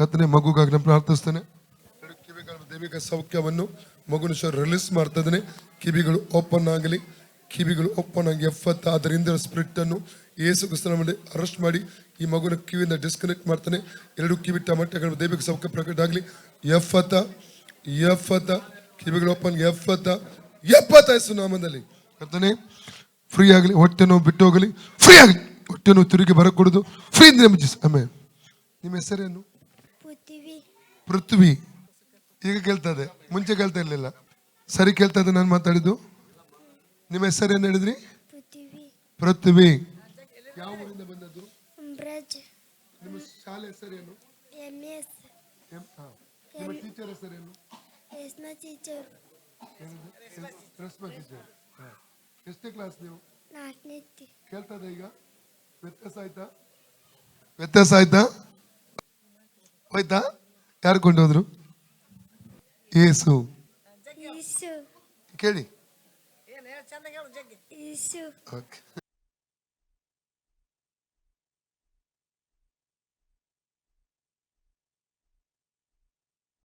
ಕರ್ತನೆ ಮಗುಗಾಗಿ ನಾನು ಪ್ರಾರ್ಥಿಸ್ತೇನೆ. ಕಿವಿಗಳ ದೈವಿಕ ಸೌಖ್ಯವನ್ನು ಮಗುನ ರಿಲೀಸ್ ಮಾಡ್ತಾ ಇದ್ದೇನೆ. ಕಿವಿಗಳು ಓಪನ್ ಆಗಲಿ, ಕಿವಿಗಳು ಓಪನ್ ಆಗಿ ಎಫತ್ ಅದರಿಂದ ಸ್ಪಿರಿಟ್ ಅನ್ನು ಯೇಸು ಕ್ರಿಸ್ತನ ಮೇಲೆ ಅರೆಸ್ಟ್ ಮಾಡಿ ಈ ಮಗುನ ಕಿವಿಯಿಂದ ಡಿಸ್ಕನೆಕ್ಟ್ ಮಾಡ್ತಾನೆ. ಎರಡು ಕಿವಿ ಟಮಟೆಗಳ ದೈವಿಕ ಸೌಖ್ಯ ಪ್ರಕಟ ಆಗಲಿ. ಎಫತ ಎಫತ ಕಿವಿಗಳು ಓಪನ್ ಎಫತ ಎಪ್ಪತ್ತ ಯೇಸು ನಾಮದಲ್ಲಿ ಕರ್ತನೆ ಫ್ರೀ ಆಗಲಿ. ಹೊಟ್ಟೆ ನೋವು ಬಿಟ್ಟು ಹೋಗಲಿ, ಫ್ರೀ ಆಗಲಿ. ಹೊಟ್ಟೆ ನೋವು ತಿರುಗಿ ಬರಕೂಡದು, ಫ್ರೀ ಆಮೇಲೆ. ನಿಮ್ಮ ಹೆಸರೇನು? ಪೃಥ್ವಿ. ಈಗ ಕೇಳ್ತಾ ಇದೆ, ಮುಂಚೆ ಕೇಳ್ತಾ ಇರ್ಲಿಲ್ಲ. ಸರಿ ಕೇಳ್ತಾ ಇದೆ ನಾನು ಮಾತಾಡಿದ್ದು. ನಿಮ್ಮ ಹೆಸರೇನು ಹೇಳಿದ್ರಿ? ಪೃಥ್ವಿ. ಯಾವ ಊರಿಂದ ಬಂದದ್ದು? ನಿಮ್ಮ ಶಾಲೆ ಹೆಸರೇನು? ನಿಮ್ಮ ಟೀಚರ್ ಹೆಸರೇನು? ಎಷ್ಟೇ ಕ್ಲಾಸ್ ನೀವು? ಕೇಳ್ತಾ ಇದೆ ಈಗ? ವ್ಯತ್ಯಾಸ ಆಯ್ತಾ? ವ್ಯತ್ಯಾಸ ಆಯ್ತಾ? ಹೋಯ್ತಾ? ಯಾರು ಕೊಂಡು ಹೋದ್ರು? ಯೇಸು. ಕೇಳಿ. ಓಕೆ.